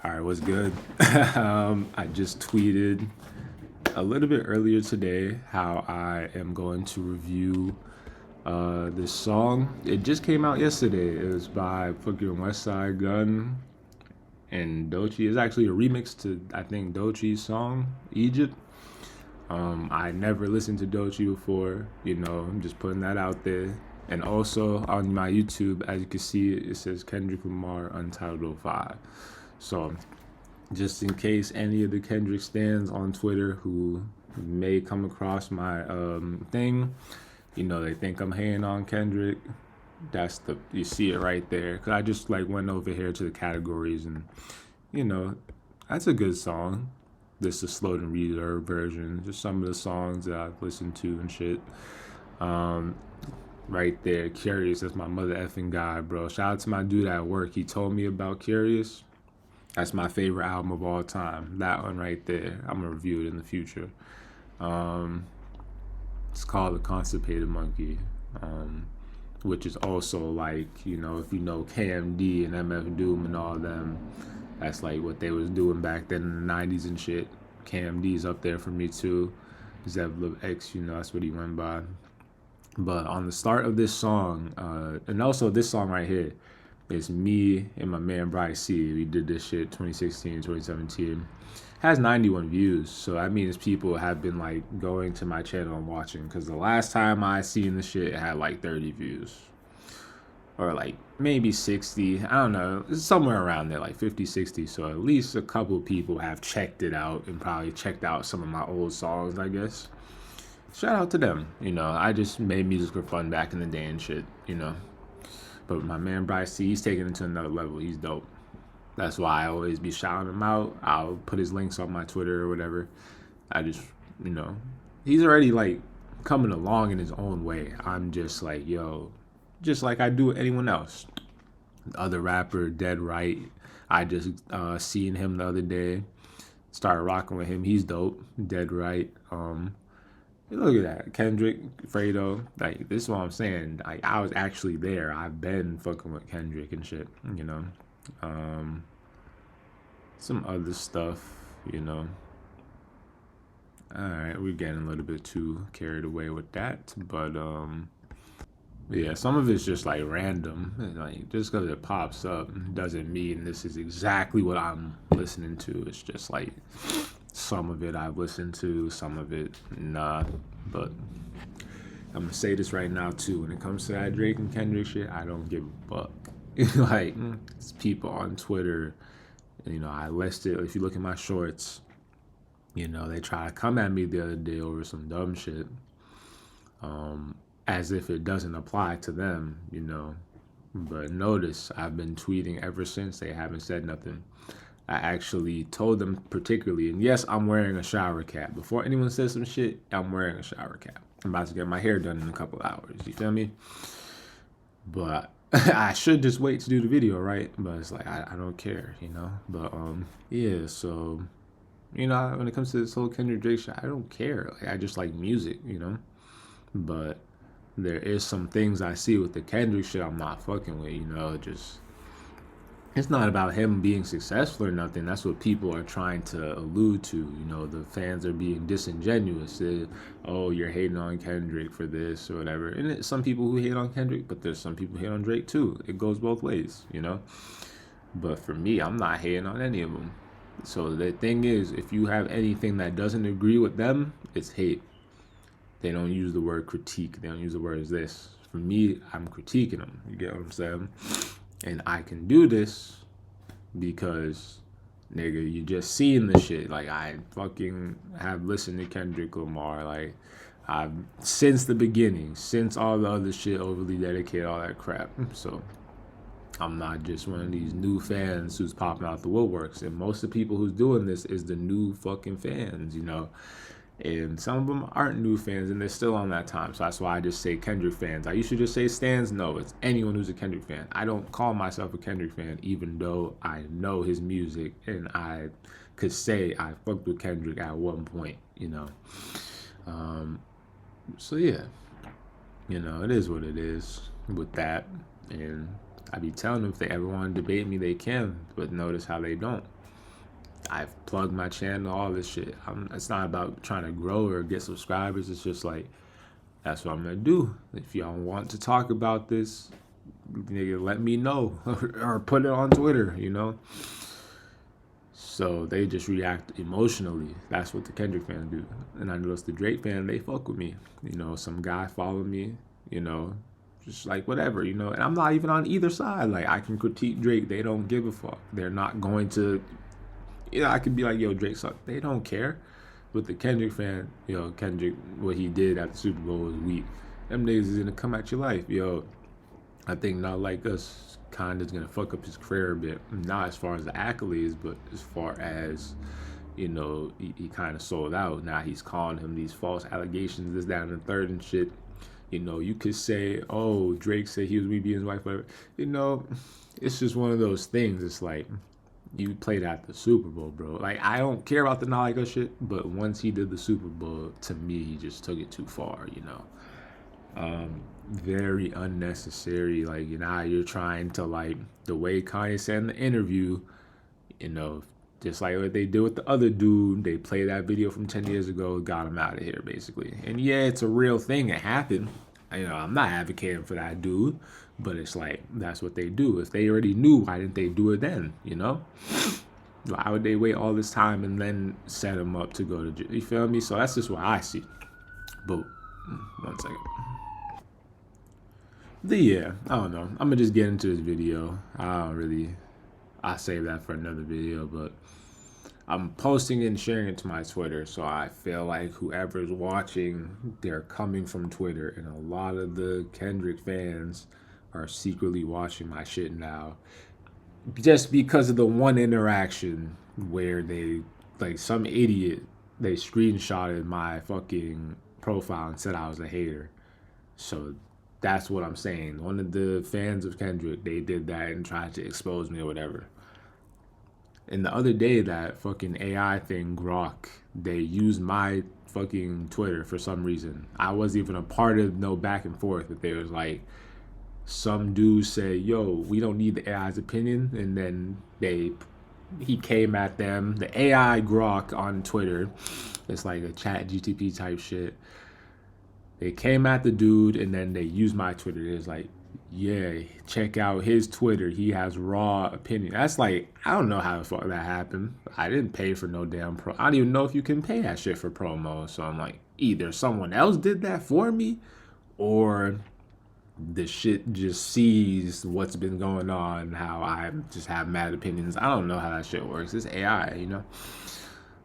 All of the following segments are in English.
All right, what's good? I just tweeted a little bit earlier today how I am going to review this song. It just came out yesterday. It was by fucking Westside Gunn and Doechii. It's actually a remix to, I think, Doechii's song, Egypt. I never listened to Doechii before, I'm just putting that out there. And also on my YouTube, as you can see, it says Kendrick Lamar Untitled 05. So just in case any of the Kendrick stands on Twitter who may come across my thing, they think I'm hating on Kendrick. You see it right there. Cause I just went over here to the categories and, you know, that's a good song. This is a slow and reverb version. Just some of the songs that I've listened to and shit. Right there, Curious. That's my mother effing guy, bro. Shout out to my dude at work. He told me about Curious. That's my favorite album of all time. That one right there. I'm gonna review it in the future. It's called The Constipated Monkey, which is also if you know KMD and MF Doom and all them. That's what they was doing back then in the 90s and shit. KMD's up there for me too. Zev X, that's what he went by. But on the start of this song, and also this song right here, it's me and my man Bryce C. We did this shit 2016, 2017. Has 91 views, so that means people have been going to my channel and watching. Because the last time I seen this shit, it had 30 views, or maybe 60. I don't know, it's somewhere around there, 50, 60. So at least a couple people have checked it out and probably checked out some of my old songs, I guess. Shout out to them. I just made music for fun back in the day and shit. But my man Bryce C, he's taking it to another level. He's dope. That's why I always be shouting him out. I'll put his links on my Twitter or whatever. I just, he's already coming along in his own way. I'm just yo, just like I do with anyone else. The other rapper, Dead Right. I just seen him the other day. Started rocking with him. He's dope. Dead Right. Look at that. Kendrick, Fredo. This is what I'm saying. I was actually there. I've been fucking with Kendrick and shit, Some other stuff, Alright, we're getting a little bit too carried away with that. But, yeah, some of it's just random. Just because it pops up doesn't mean this is exactly what I'm listening to. It's just some of it I've listened to, some of it not. But I'm gonna say this right now too. When it comes to that Drake and Kendrick shit, I don't give a fuck. It's people on Twitter. I listed. If you look at my shorts, they try to come at me the other day over some dumb shit, as if it doesn't apply to them. But notice I've been tweeting ever since. They haven't said nothing. I actually told them particularly, and yes, I'm wearing a shower cap. Before anyone says some shit, I'm wearing a shower cap. I'm about to get my hair done in a couple hours. You feel me? But I should just wait to do the video, right? But it's I don't care, But yeah. So when it comes to this whole Kendrick Drake shit, I don't care. I just like music, But there is some things I see with the Kendrick shit I'm not fucking with, just. It's not about him being successful or nothing. That's what people are trying to allude to. The fans are being disingenuous. You're hating on Kendrick for this or whatever. And it's some people who hate on Kendrick, but there's some people who hate on Drake too. It goes both ways, But for me, I'm not hating on any of them. So the thing is, if you have anything that doesn't agree with them, it's hate. They don't use the word critique. They don't use the word this. For me, I'm critiquing them. You get what I'm saying? And I can do this because, nigga, you just seen the shit. I fucking have listened to Kendrick Lamar. I've since the beginning, since all the other shit, Overly Dedicated, all that crap. So I'm not just one of these new fans who's popping out the woodworks. And most of the people who's doing this is the new fucking fans, And some of them aren't new fans, and they're still on that time. So that's why I just say Kendrick fans. I used to just say stans. No, it's anyone who's a Kendrick fan. I don't call myself a Kendrick fan, even though I know his music, and I could say I fucked with Kendrick at one point, So yeah, it is what it is with that. And I be telling them if they ever want to debate me, they can. But notice how they don't. I've plugged my channel, all this shit. It's not about trying to grow or get subscribers. It's just like, that's what I'm gonna do. If y'all want to talk about this, nigga, let me know or put it on Twitter, you know? So they just react emotionally. That's what the Kendrick fans do. And I noticed the Drake fan, they fuck with me. You know, some guy followed me, you know, just like whatever, you know. And I'm not even on either side. Like, I can critique Drake. They don't give a fuck. They're not going to, you know, I could be like, yo, Drake suck. They don't care. But the Kendrick fan, you know, Kendrick, what he did at the Super Bowl was weak. Them niggas is gonna come at your life, yo. I think Not Like Us kind of is gonna fuck up his career a bit. Not as far as the accolades, but as far as, you know, he kind of sold out. Now he's calling him these false allegations, this, that, and the third and shit. You know, you could say, oh, Drake said he was me being his wife, whatever. You know, it's just one of those things. It's like, you played at the Super Bowl, bro. Like, I don't care about the Not Like Us shit, but once he did the Super Bowl, to me, he just took it too far, you know. Very unnecessary. Like, you know, you're trying to, like, the way Kanye said in the interview, you know, just like what they did with the other dude, they played that video from 10 years ago, got him out of here, basically. And yeah, it's a real thing. It happened. You know, I'm not advocating for that dude, but it's like, that's what they do. If they already knew, why didn't they do it then, you know? Why would they wait all this time and then set him up to go to jail? You feel me? So that's just what I see. But, one second. Yeah, I don't know. I'm going to just get into this video. I'll save that for another video, but I'm posting and sharing it to my Twitter, so I feel like whoever's watching, they're coming from Twitter, and a lot of the Kendrick fans are secretly watching my shit now, just because of the one interaction where they, like, some idiot, they screenshotted my fucking profile and said I was a hater. So that's what I'm saying. One of the fans of Kendrick, they did that and tried to expose me or whatever. And the other day, that fucking AI thing, Grok, they used my fucking Twitter for some reason. I wasn't even a part of no back and forth, but there was like, some dude say, yo, we don't need the AI's opinion. And then he came at them. The AI Grok on Twitter, it's like a chat GTP type shit. They came at the dude and then they used my Twitter. It's like, yeah, check out his Twitter. He has raw opinion. That's like, I don't know how the fuck that happened. I didn't pay for no damn pro. I don't even know if you can pay that shit for promo. So I'm like, either someone else did that for me, or the shit just sees what's been going on, how I just have mad opinions. I don't know how that shit works. It's AI, you know?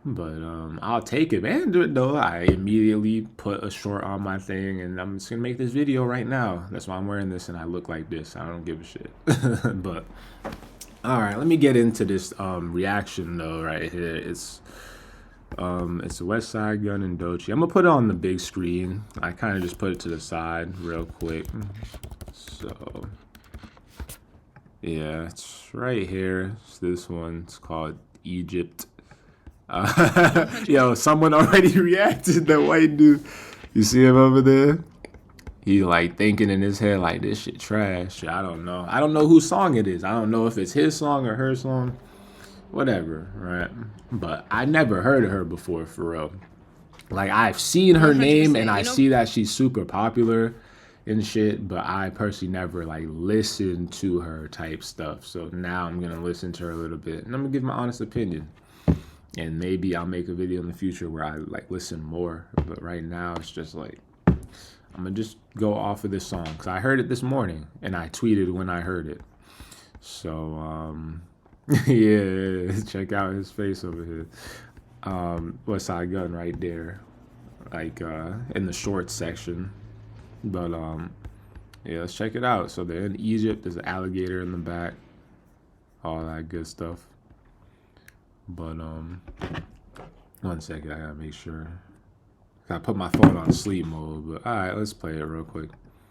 But I'll take advantage of it, though. I immediately put a short on my thing, and I'm just gonna make this video right now. That's why I'm wearing this, and I look like this. I don't give a shit. But all right, let me get into this reaction though. Right here, it's Westside Gunn Doechii. I'm gonna put it on the big screen. I kind of just put it to the side real quick. So yeah, it's right here. It's this one. It's called Egypt. Yo, someone already reacted. That white dude, you see him over there? He like thinking in his head like, this shit trash. I don't know whose song it is. I don't know if it's his song or her song, whatever, right? But I never heard of her before, for real. Like, I've seen her name and I see that she's super popular and shit, but I personally never like listened to her type stuff. So now I'm gonna listen to her a little bit and I'm gonna give my honest opinion. And maybe I'll make a video in the future where I like listen more. But right now it's just like, I'm gonna just go off of this song because I heard it this morning and I tweeted when I heard it. So yeah, check out his face over here. Westside Gunn right there, like in the shorts section. But yeah, let's check it out. So they're in Egypt. There's an alligator in the back, all that good stuff. But one second, I gotta make sure. I put my phone on sleep mode. But all right, let's play it real quick.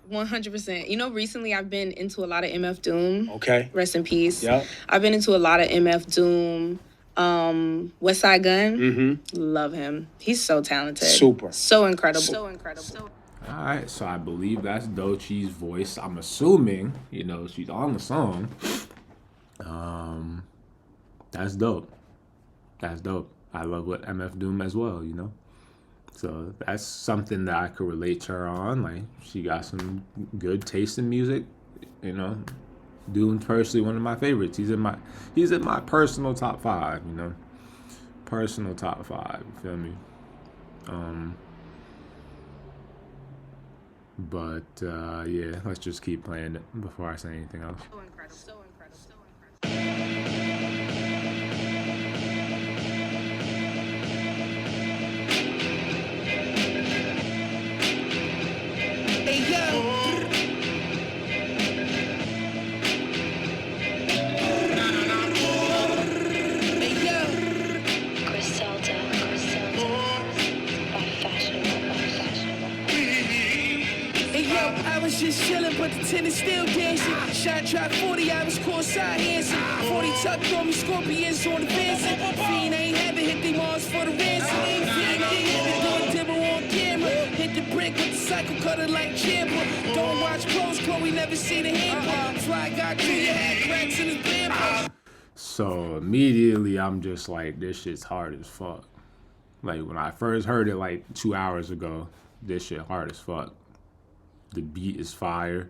100%. You know, recently I've been into a lot of MF Doom. Okay. Rest in peace. Yep. I've been into a lot of MF Doom. Westside Gunn. Mm-hmm. Love him. He's so talented. Super. So incredible. So incredible. All right, so I believe that's Doechii's voice. I'm assuming, you know, she's on the song. That's dope. That's dope. I love what MF Doom as well, you know? So that's something that I could relate to her on. Like, she got some good taste in music, you know? Doom's personally one of my favorites. He's in my personal top 5, you know? Personal top 5, you feel me? But yeah, let's just keep playing it before I say anything else. So incredible. So incredible. So incredible. Hey yo. Hey yo. Griselda, by fashion. Hey yo, I was just chillin', but the tennis still dancing. Shot drop 40, I was courtside dancing. 40 tucked on me, scorpions on the fencing. Fiend ain't having hit the Mars for the ransom. Fiend ain't having doing dibble on camera. Hit the brick with the cycle cutter like Champa. Don't watch close, Chloe never seen a hand. Fly got Junior had cracks in his bamboo. So immediately I'm just like, this shit's hard as fuck. Like when I first heard it like 2 hours ago, this shit hard as fuck. The beat is fire.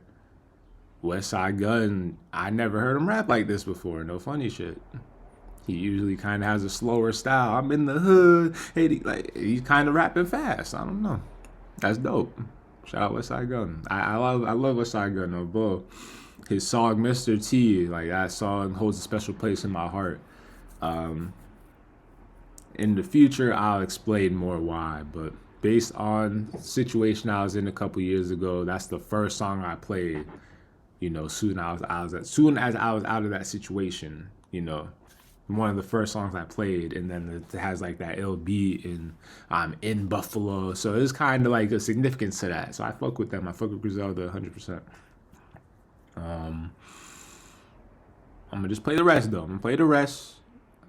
Westside Gunn, I never heard him rap like this before. No funny shit. He usually kind of has a slower style. I'm in the hood. Hey, like he's kind of rapping fast. I don't know. That's dope. Shout out Westside Gunn. I love Westside Gunn though, bro. His song Mr. T, like that song holds a special place in my heart. In the future, I'll explain more why, but based on the situation I was in a couple years ago, that's the first song I played. You know, soon as I was out of that situation, you know, one of the first songs I played, and then it has like that LB in I'm in Buffalo, so it's kind of like a significance to that. So I fuck with them. I fuck with Griselda 100%. I'm gonna just play the rest though. I'm gonna play the rest,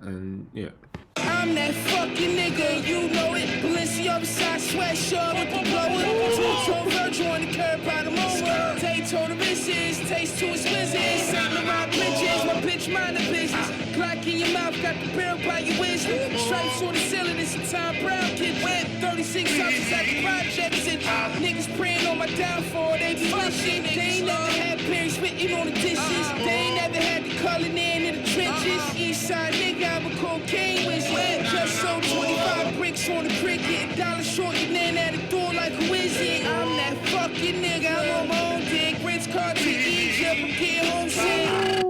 and yeah. I'm that fucking nigga, you know it. Balenciaga side sweatshirt with the blower. Two-tone Virgil on the curb by the moment. Tay told the business, taste too exquisite. Saint Laurent bitches, my bitch mind the business. Glock in your mouth, got the barrel by your wisdom. Stripes on the ceiling, it's a Tom Brown kid. Wet 36 houses at the projects. And niggas praying on my downfall, they be wishing. They ain't never had Perry spitting on the dishes. They ain't never had the Cullen in the trenches. East side nigga, I'm a cocaine wizard. Just sold 25 bricks on the cricket. Dollar short, your man at the door like a wizard. I'm that fucking nigga, I'm on my own dick. Ritz car to Egypt, I'm getting homesick.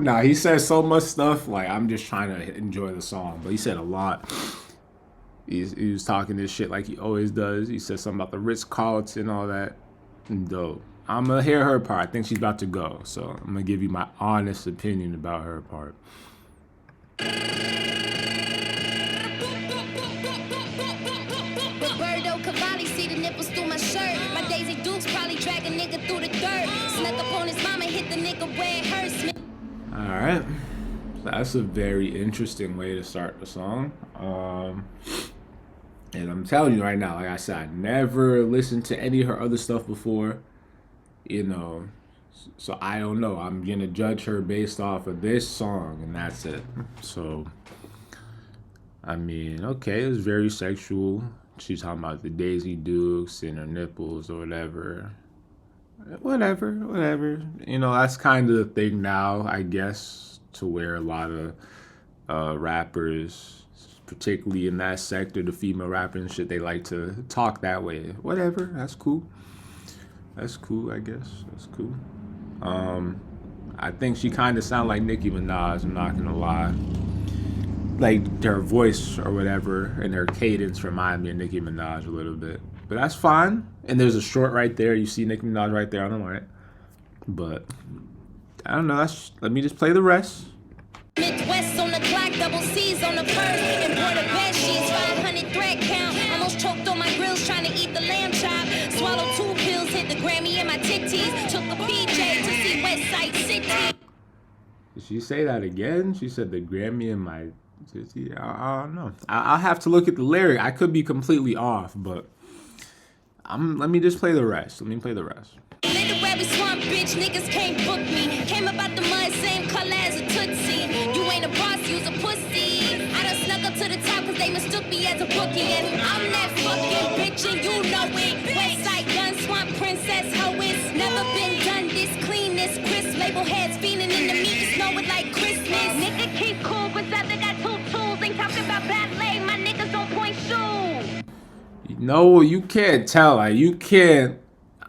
Nah, he says so much stuff. Like I'm just trying to enjoy the song, but he said a lot. He was talking this shit like he always does. He said something about the Ritz-Carlton and all that. Dope. I'm gonna hear her part. I think she's about to go, so I'm gonna give you my honest opinion about her part. Roberto Cavalli, see the nipples through my shirt. My Daisy Dukes probably drag a nigga through the dirt. Snuck up on his mama, hit the nigga where it hurts. All right, so that's a very interesting way to start the song. And I'm telling you right now, like I said, I never listened to any of her other stuff before, you know, so I don't know. I'm gonna judge her based off of this song, and that's it. So, I mean, okay, it's very sexual. She's talking about the Daisy Dukes and her nipples or whatever. Whatever. You know, that's kind of the thing now, I guess, to where a lot of rappers, particularly in that sector, the female rappers and shit, they like to talk that way. Whatever, that's cool. That's cool, I guess. That's cool. I think she kind of sound like Nicki Minaj, I'm not gonna lie. Like her voice or whatever and her cadence remind me of Nicki Minaj a little bit. But that's fine. And there's a short right there. You see Nicki Minaj right there on the right. But I don't know. Let me just play the rest. Midwest on the clock, double C's on the purse. And bought a bed sheets, 500 thread count. Almost choked on my grills trying to eat the lamb chop. Swallowed 2 pills, hit the Grammy in my titties. Took a PJ to see Westside City. Did she say that again? She said the Grammy in my titty. I don't know. I'll have to look at the lyric. I could be completely off, but let me just play the rest. Let me play the rest. Literary swamp bitch, niggas can't book me. Came about the mud, same color as a Tootsie. You ain't a boss, you's a pussy. I done snuck up to the top cause they mistook me as a rookie. And I'm that fucking bitch and you know it. Westside Gunn, Swamp Princess, ho, it's never been done this clean, this crisp. Label heads feeling in the meat, it's snowing like Christmas. Nigga keep cool, but rather got 2 tools. Ain't talking about ballet, my niggas don't point shoes. No, you can't tell. Like, you can't.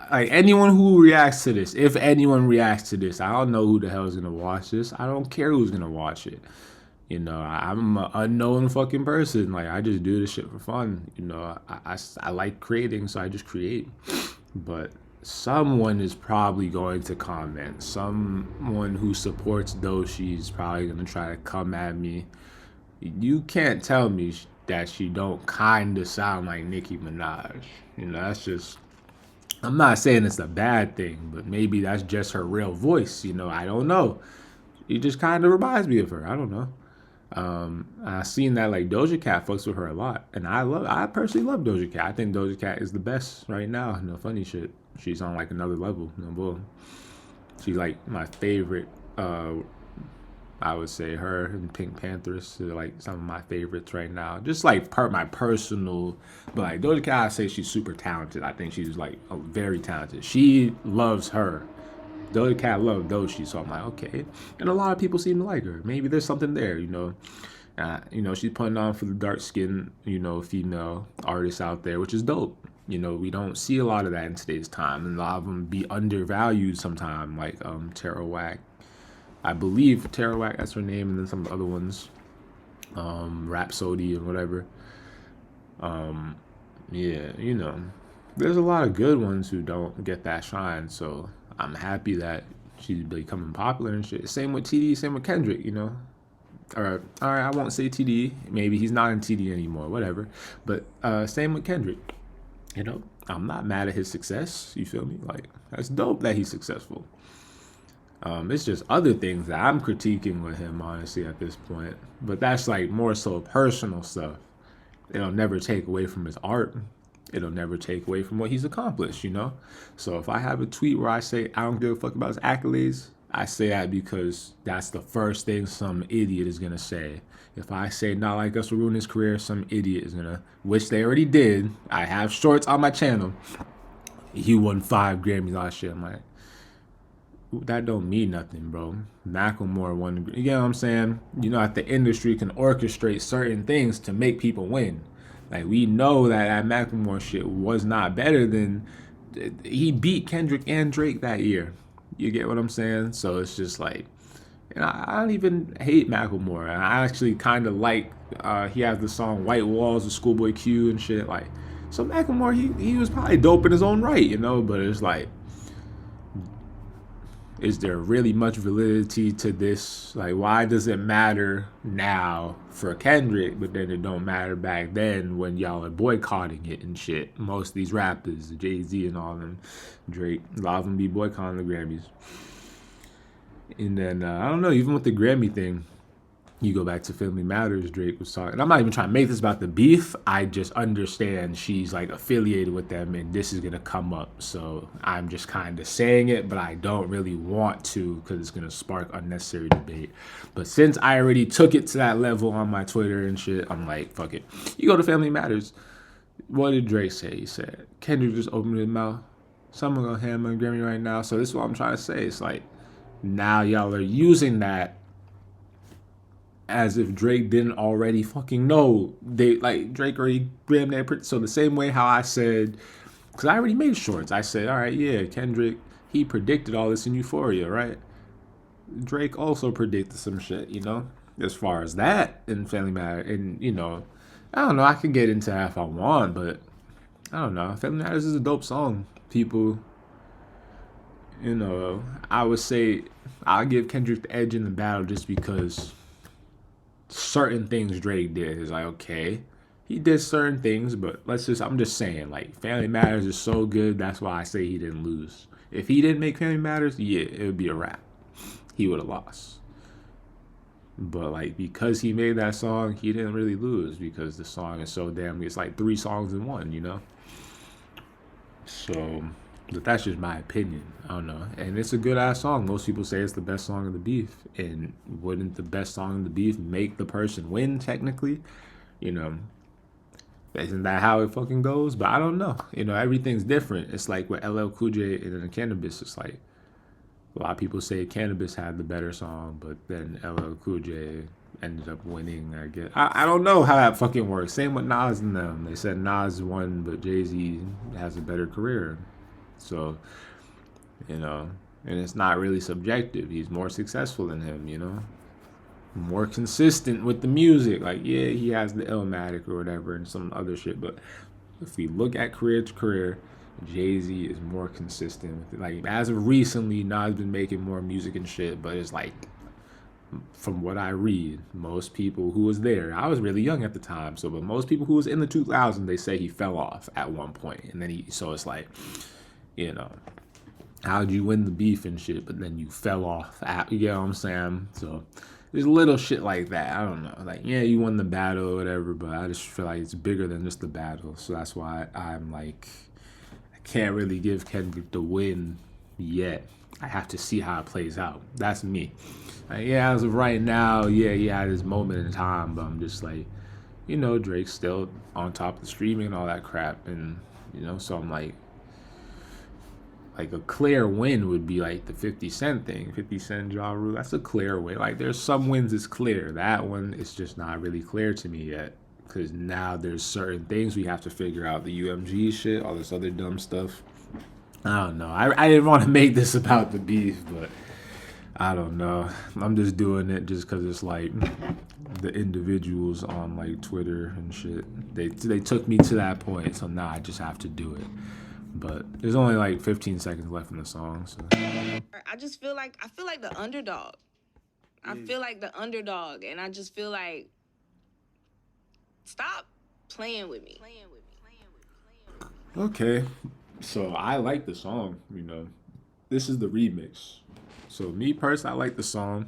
Like, anyone who reacts to this, if anyone reacts to this, I don't know who the hell is gonna watch this. I don't care who's gonna watch it. You know, I'm an unknown fucking person. Like, I just do this shit for fun. You know, I like creating, so I just create. But someone is probably going to comment. Someone who supports Doechii is probably gonna try to come at me. You can't tell me that she don't kind of sound like Nicki Minaj. You know, that's just... I'm not saying it's a bad thing, but maybe that's just her real voice. You know, I don't know. It just kind of reminds me of her. I don't know. I've seen that like Doja Cat fucks with her a lot, and I personally love Doja Cat. I think Doja Cat is the best right now. No funny shit. She's on like another level. No bull. She's like my favorite. I would say her and Pink Panthers are like some of my favorites right now. Just like my personal, but like Doja Cat, I say she's super talented. I think she's like very talented. She loves her. Doja Cat loves Doechii, so I'm like, okay. And a lot of people seem to like her. Maybe there's something there, you know. You know, she's putting on for the dark skinned, you know, female artists out there, which is dope. You know, we don't see a lot of that in today's time, and a lot of them be undervalued sometimes, like Tara Whack. I believe Tara Whack, that's her name, and then some of the other ones, Rhapsody or whatever. Yeah, you know, there's a lot of good ones who don't get that shine, so I'm happy that she's becoming popular and shit. Same with TD, same with Kendrick, you know. All right, I won't say TD. Maybe he's not in TD anymore, whatever. But same with Kendrick. You know, I'm not mad at his success. You feel me? Like, that's dope that he's successful. It's just other things that I'm critiquing with him, honestly, at this point. But that's like more so personal stuff. It'll never take away from his art. It'll never take away from what he's accomplished, you know? So if I have a tweet where I say, I don't give a fuck about his accolades, I say that because that's the first thing some idiot is going to say. If I say not like us will ruin his career, some idiot is going to, which they already did. I have shorts on my channel. He won 5 Grammys last year. I'm like, that don't mean nothing, bro. Macklemore won. You know what I'm saying? You know, that the industry can orchestrate certain things to make people win. Like, we know that Macklemore shit was not better than... He beat Kendrick and Drake that year. You get what I'm saying? So it's just like... And I don't even hate Macklemore. I actually kind of like... he has the song White Walls with Schoolboy Q and shit. Like, so Macklemore, he was probably dope in his own right, you know? But it's like... Is there really much validity to this? Like, why does it matter now for Kendrick, but then it don't matter back then when y'all are boycotting it and shit? Most of these rappers, Jay-Z and all of them, Drake, a lot of them be boycotting the Grammys. And then, I don't know, even with the Grammy thing, you go back to Family Matters, Drake was talking. And I'm not even trying to make this about the beef. I just understand she's like affiliated with them and this is going to come up. So I'm just kind of saying it, but I don't really want to because it's going to spark unnecessary debate. But since I already took it to that level on my Twitter and shit, I'm like, fuck it. You go to Family Matters. What did Drake say? He said, Kendrick just opened his mouth. Someone going to hammer on Grammy right now. So this is what I'm trying to say. It's like, now y'all are using that as if Drake didn't already fucking know. They like Drake already grabbed that. So the same way how I said, because I already made shorts. I said, all right, yeah, Kendrick, he predicted all this in Euphoria, right? Drake also predicted some shit, you know, as far as that in Family Matter. And, you know, I don't know, I can get into that if I want, but I don't know. Family Matters is a dope song. People, you know, I would say I'll give Kendrick the edge in the battle just because certain things Drake did is like, okay, he did certain things, but I'm just saying, like, Family Matters is so good, that's why I say he didn't lose. If he didn't make Family Matters, yeah, it would be a wrap. He would have lost. But, like, because he made that song, he didn't really lose because the song is so damn, it's like 3 songs in one, you know? So, but that's just my opinion. I don't know. And it's a good-ass song. Most people say it's the best song of the beef. And wouldn't the best song of the beef make the person win, technically? You know, isn't that how it fucking goes? But I don't know. You know, everything's different. It's like with LL Cool J and then Cannabis. It's like a lot of people say Cannabis had the better song, but then LL Cool J ended up winning. I guess I don't know how that fucking works. Same with Nas and them. They said Nas won, but Jay-Z has a better career. So, you know, and it's not really subjective. He's more successful than him. You know, more consistent with the music. Like, yeah, he has the Illmatic or whatever and some other shit. But if we look at career to career, Jay-Z is more consistent with it. Like, as of recently, Nas been making more music and shit, but it's like, from what I read, most people who was there, I was really young at the time, so, but most people who was in the 2000s, they say he fell off at one point. And then so it's like, you know, how'd you win the beef and shit, but then you fell off, you know what I'm saying? So, there's little shit like that. I don't know. Like, yeah, you won the battle or whatever, but I just feel like it's bigger than just the battle. So that's why I'm like, I can't really give Kendrick the win yet. I have to see how it plays out. That's me. Like, yeah, as of right now, yeah, he had his moment in time, but I'm just like, you know, Drake's still on top of the streaming and all that crap. And, you know, so I'm like a clear win would be like the 50 Cent thing. 50 Cent, Ja Rule, that's a clear win. Like, there's some wins it's clear. That one is just not really clear to me yet. Because now there's certain things we have to figure out. The UMG shit, all this other dumb stuff. I don't know. I didn't want to make this about the beef, but I don't know. I'm just doing it just because it's like the individuals on like Twitter and shit. They took me to that point, so now I just have to do it. But there's only like 15 seconds left in the song, so. I just feel like the underdog. I feel like the underdog, and I just feel like, stop playing with me. Okay, so I like the song, you know. This is the remix. So me personally, I like the song.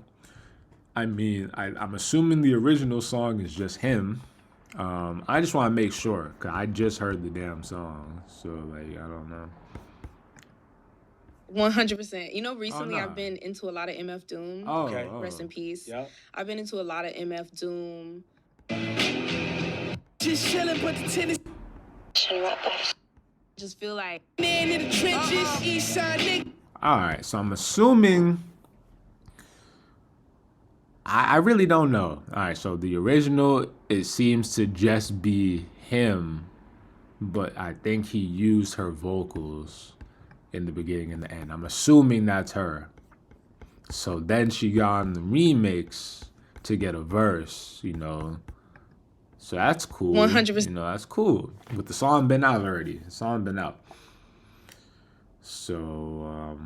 I mean, I'm assuming the original song is just him. I just want to make sure, because I just heard the damn song. So, like, I don't know. 100%. You know, recently nah. I've been into a lot of MF Doom. Oh, Okay. Rest in peace. Yep. I've been into a lot of MF Doom. Just chillin', but the tennis Just feel like, man in the trenches, east side nigga. All right, so I'm assuming. I really don't know. All right, so the original, it seems to just be him, but I think he used her vocals in the beginning and the end. I'm assuming that's her. So then she got on the remix to get a verse, you know. So that's cool. 100%. You know, that's cool. But the song been out already. The song been out. So,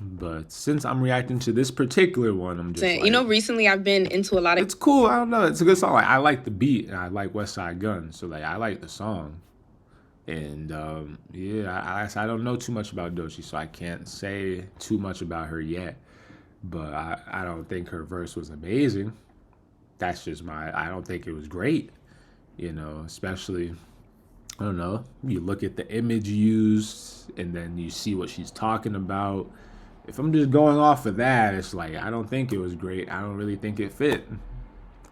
but since I'm reacting to this particular one, I'm just like, you know, recently I've been into a lot of. it's cool. I don't know. It's a good song. Like, I like the beat and I like Westside Gunn. So like, I like the song. And yeah, I don't know too much about Doechii, so I can't say too much about her yet. But I don't think her verse was amazing. That's just I don't think it was great. You know, especially, I don't know, you look at the image used and then you see what she's talking about. If I'm just going off of that, it's like, I don't think it was great. I don't really think it fit.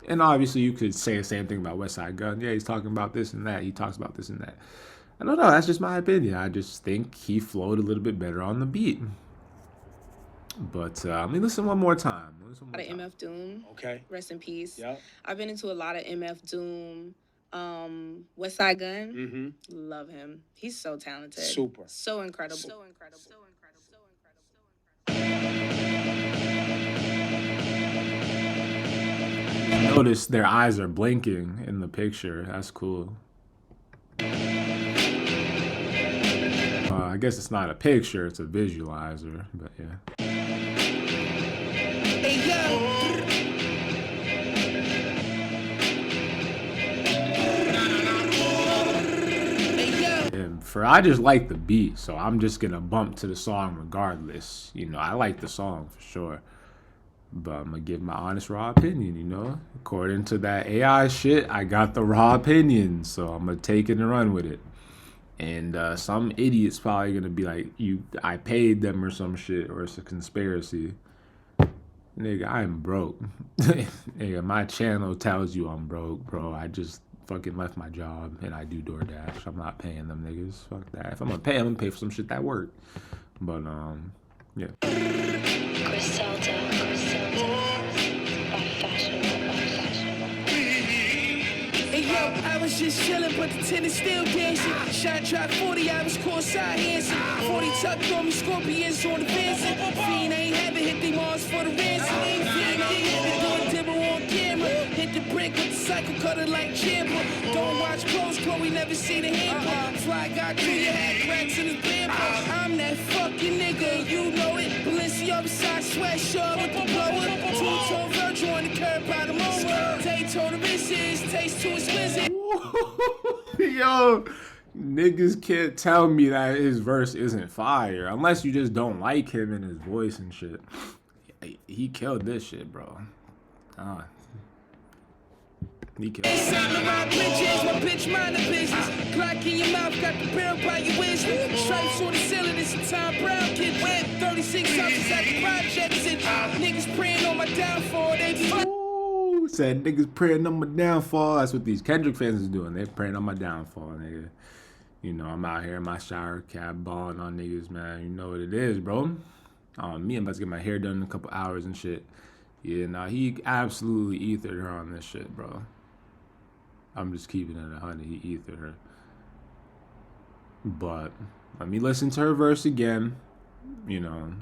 And obviously you could say the same thing about Westside Gunn. Yeah, he's talking about this and that. He talks about this and that. I don't know. That's just my opinion. I just think he flowed a little bit better on the beat. But let me listen one more time. A lot of MF Doom. Okay. Rest in peace. Yep. I've been into a lot of MF Doom. Westside Gunn. Mm-hmm. Love him. He's so talented. Super. So incredible. Notice their eyes are blinking in the picture. That's cool. I guess it's not a picture, it's a visualizer, but yeah. Hey, yo. I just like the beat, so I'm just gonna bump to the song regardless. You know, I like the song for sure, but I'm gonna give my honest raw opinion. You know, according to that AI shit, I got the raw opinion, so I'm gonna take it and run with it. And some idiot's probably gonna be like, I paid them or some shit, or it's a conspiracy. Nigga, I'm broke. Nigga, my channel tells you I'm broke, bro. I just fucking left my job and I do DoorDash. I'm not paying them niggas. Fuck that. If I'm gonna pay them, I'm gonna pay for some shit that work. But yeah. I was just chillin', but the tennis still dancing. Shot drop 40, I was courtside dancing. 40 tucked on me, scorpions on the fencing. Fiend ain't haven't hit the Mars for the ransom. Fiend ain't haven't doing dibble on camera. Hit the brick with the cycle cutter like Chamber. Don't watch close, Chloe never see the handle. Fly guy Junior had cracks in his bamboo. I'm that fucking nigga, you know it. Balenciaga side sweatshirt with the blower. Two-tone Virgil on the curb by the moment. They told the missus, taste too exquisite. Yo, niggas can't tell me that his verse isn't fire unless you just don't like him and his voice and shit. He killed this shit, bro. He killed it. My bitches, my bitch mind the business. Glock in your mouth, got the barrel by your wisdom. Stripes on the ceiling, it's a Tom Brown kid. Went 36 houses at the projects and niggas praying on my downfall. They be said niggas praying on my downfall. That's what these Kendrick fans is doing. They're praying on my downfall, nigga. You know, I'm out here in my shower cap balling on niggas, man. You know what it is, bro. Me, I'm about to get my hair done in a couple hours and shit. Yeah, nah, he absolutely ethered her on this shit, bro. I'm just keeping it 100. He ethered her. But let me listen to her verse again. You know,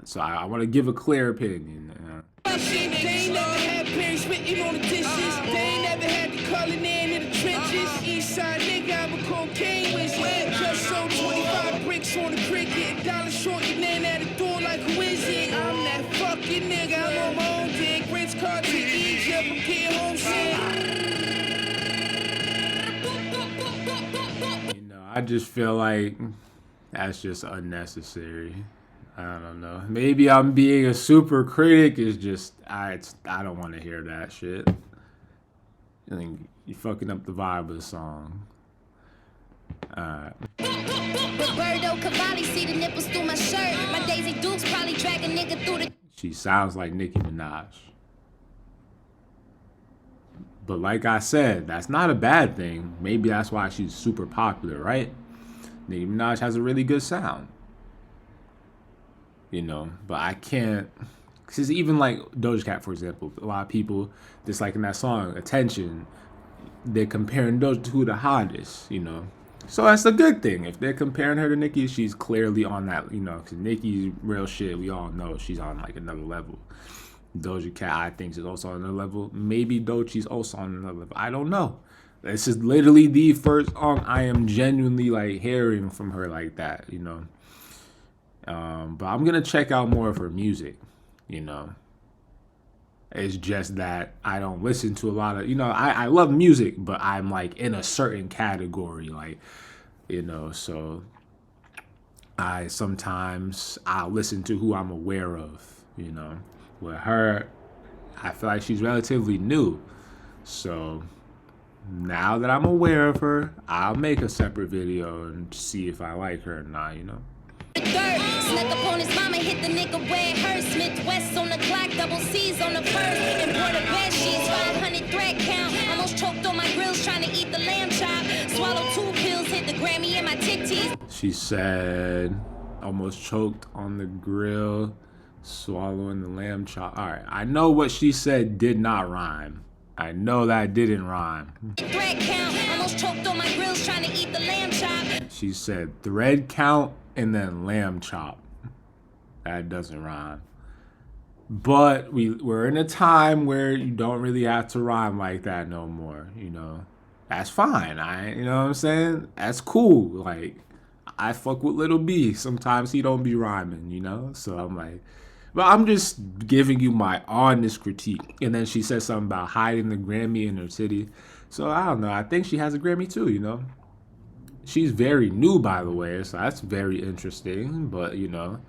so I want to give a clear opinion. They ain't never had parents spitting on the dishes. They ain't never had the calling in the trenches. Eastside nigga, I'm a cocaine wizard. Just sold 25 bricks on the cricket. Dollar short, you man at the door like who is it? I'm that fucking nigga, I'm on my own dick. Rinse card to Egypt, I'm getting homesick. You know, I just feel like that's just unnecessary. I don't know. Maybe I'm being a super critic. It's just I don't want to hear that shit. I think you're fucking up the vibe of the song. Roberto Cavalli, see the nipples through my shirt. My Daisy Dukes probably drag a nigga through the. She sounds like Nicki Minaj. But like I said, that's not a bad thing. Maybe that's why she's super popular, right? Nicki Minaj has a really good sound. You know, but I can't, because even like Doja Cat, for example, a lot of people disliking that song, Attention, they're comparing Doja to the hottest, you know. So that's a good thing. If they're comparing her to Nicki, she's clearly on that, you know, because Nicki's real shit, we all know she's on like another level. Doja Cat, I think, is also on another level. Maybe Doechie's also on another level. I don't know. This is literally the first song I am genuinely like hearing from her like that, you know. But I'm gonna check out more of her music, you know. It's just that I don't listen to a lot of, you know, I love music, but I'm like in a certain category, like, you know, so I'll listen to who I'm aware of, you know. With her, I feel like she's relatively new, so now that I'm aware of her, I'll make a separate video and see if I like her or not, you know. Snuck up on his mama, hit the nigga where it hurts. Smith West on the clock, double C's on the purse. And brought a bed sheets, 500 thread count. Almost choked on my grills trying to eat the lamb chop. Swallowed 2 pills, hit the Grammy in my titties. She said, almost choked on the grill, swallowing the lamb chop. All right, I know what she said did not rhyme. I know that didn't rhyme. Thread count, almost choked on my grills trying to eat the lamb chop. She said thread count and then lamb chop. That doesn't rhyme. But we're in a time where you don't really have to rhyme like that no more, you know. That's fine. You know what I'm saying? That's cool. Like, I fuck with Lil B. Sometimes he don't be rhyming, you know? So I'm like, but I'm just giving you my honest critique. And then she said something about hiding the Grammy in her city. So I don't know. I think she has a Grammy too, you know? She's very new, by the way, so that's very interesting. But, you know,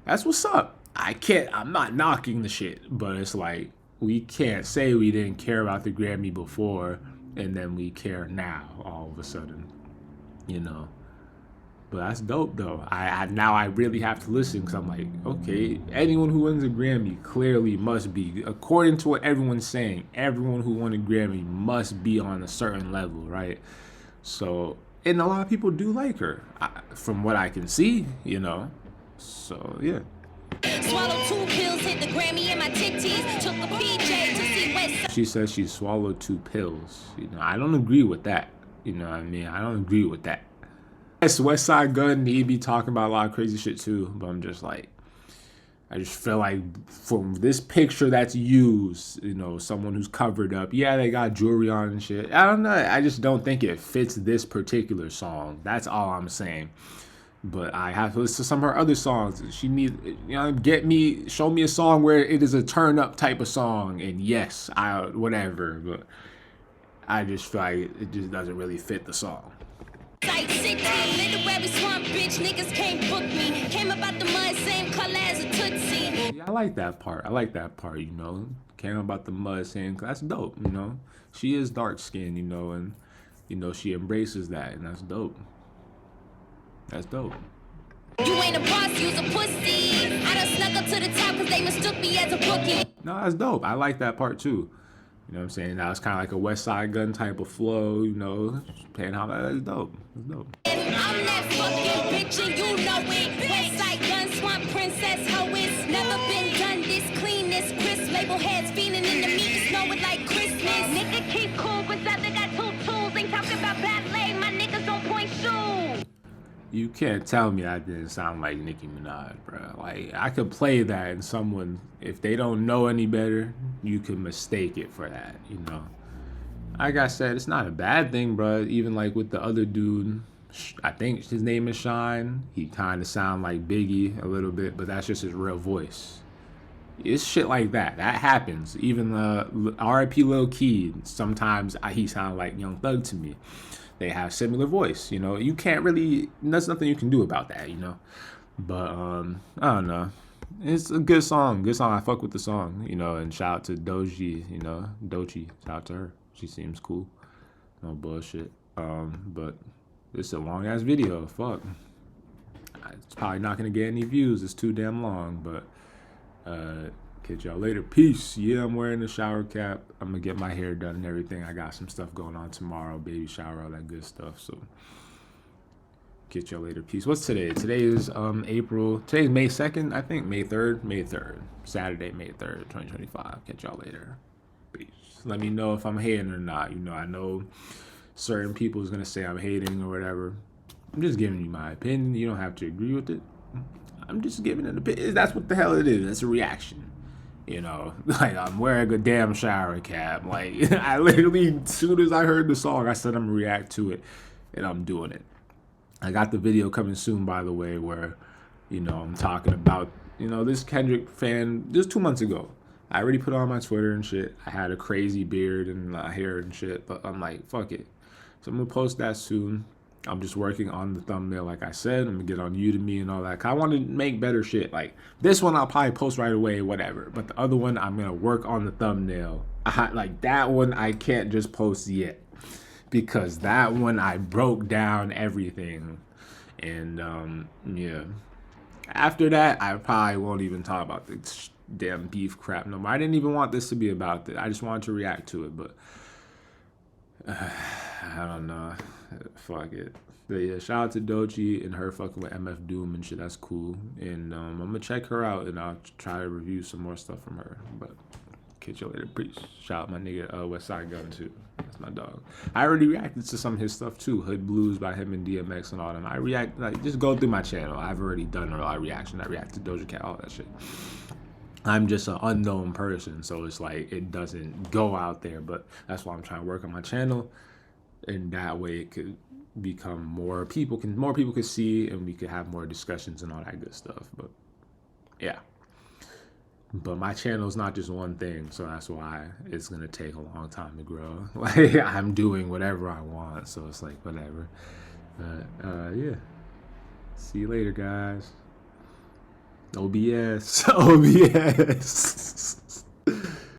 that's what's up. I'm not knocking the shit, but it's like, we can't say we didn't care about the Grammy before and then we care now all of a sudden, you know. But that's dope though. I now I really have to listen because I'm like, okay, anyone who wins a Grammy clearly must be, according to what everyone's saying, everyone who won a Grammy must be on a certain level, right? So, and a lot of people do like her, from what I can see, you know. So yeah. Swallowed 2 pills, hit the Grammy in my titties. Took a PJ to see Westside. She says she swallowed 2 pills. You know, I don't agree with that. You know what I mean? I don't agree with that. Yes, Westside Gunn, he be talking about a lot of crazy shit too, but I'm just like, I just feel like from this picture that's used, you know, someone who's covered up, yeah, they got jewelry on and shit. I don't know. I just don't think it fits this particular song. That's all I'm saying. But I have to listen to some of her other songs. She needs, you know, show me a song where it is a turn up type of song. And yes, whatever. But I just feel like it just doesn't really fit the song. Literary swamp bitch, niggas can't book me. Came about the mud, same color as a Tootsie. Yeah, I like that part. You know. Came about the mud, saying that's dope. You know, she is dark skinned, you know, and you know she embraces that, and that's dope. That's dope. You ain't a boss, you's a pussy. I done snuck up to the top because they mistook me as a rookie. No, that's dope. I like that part too. You know what I'm saying? Now it's kind of like a Westside Gunn type of flow, you know, playing how that's dope. That's dope. I'm that fucking bitch and you know it. Westside Gunn, swamp princess, hoe it's never been done this clean, this crisp. Label heads feeding in the meat, snow it like Christmas. Nigga keep cool, but other got 2 tools. Ain't talking about ballet, my niggas don't point shoes. You can't tell me I didn't sound like Nicki Minaj, bro. Like, I could play that and someone, if they don't know any better, you can mistake it for that, you know? Like I said, it's not a bad thing, bro. Even like with the other dude, I think his name is Shine. He kind of sound like Biggie a little bit, but that's just his real voice. It's shit like that. That happens. Even the R.I.P. Lil Key, sometimes he sound like Young Thug to me. They have similar voice, you know. You can't really, there's nothing you can do about that, you know. But I don't know. It's a good song. Good song. I fuck with the song, you know. And shout out to Doechii, you know. Doechii. Shout out to her. She seems cool. No bullshit. But it's a long ass video. Fuck. It's probably not gonna get any views. It's too damn long. But catch y'all later. Peace. Yeah, I'm wearing a shower cap. I'm gonna get my hair done and everything. I got some stuff going on tomorrow. Baby shower, all that good stuff. So catch y'all later. Peace. What's today? Today is today's May 2nd, I think. May 3rd. Saturday, May 3rd, 2025. Catch y'all later. Peace. Let me know if I'm hating or not. You know, I know certain people is gonna say I'm hating or whatever. I'm just giving you my opinion. You don't have to agree with it. I'm just giving an opinion. That's what the hell it is. That's a reaction. You know, like I'm wearing a damn shower cap. Like I literally, as soon as I heard the song, I said I'm gonna react to it, and I'm doing it. I got the video coming soon, by the way, where, you know, I'm talking about, you know, this Kendrick fan. This 2 months ago. I already put it on my Twitter and shit. I had a crazy beard and hair and shit, but I'm like, fuck it. So I'm gonna post that soon. I'm just working on the thumbnail, like I said. I'm gonna get on Udemy and all that. I want to make better shit. Like this one, I'll probably post right away, whatever. But the other one, I'm gonna work on the thumbnail. Like that one, I can't just post yet because that one I broke down everything, and yeah. After that, I probably won't even talk about the damn beef crap no more. I didn't even want this to be about that. I just wanted to react to it, but I don't know. Fuck it. But yeah, shout out to Doechii and her fucking with MF Doom and shit. That's cool. And I'm gonna check her out and I'll try to review some more stuff from her. But catch you later. Peace. Shout out my nigga Westside Gunn too. That's my dog. I already reacted to some of his stuff too. Hood Blues by him and DMX and all them. I react, like, just go through my channel. I've already done a lot of reaction. I react to Doja Cat, all that shit. I'm just an unknown person, so it's like it doesn't go out there. But that's why I'm trying to work on my channel, and that way it could become more people can see, and we could have more discussions and all that good stuff. But yeah, but my channel is not just one thing, so that's why it's gonna take a long time to grow. Like I'm doing whatever I want, so it's like whatever. Yeah, see you later, guys. OBS. OBS.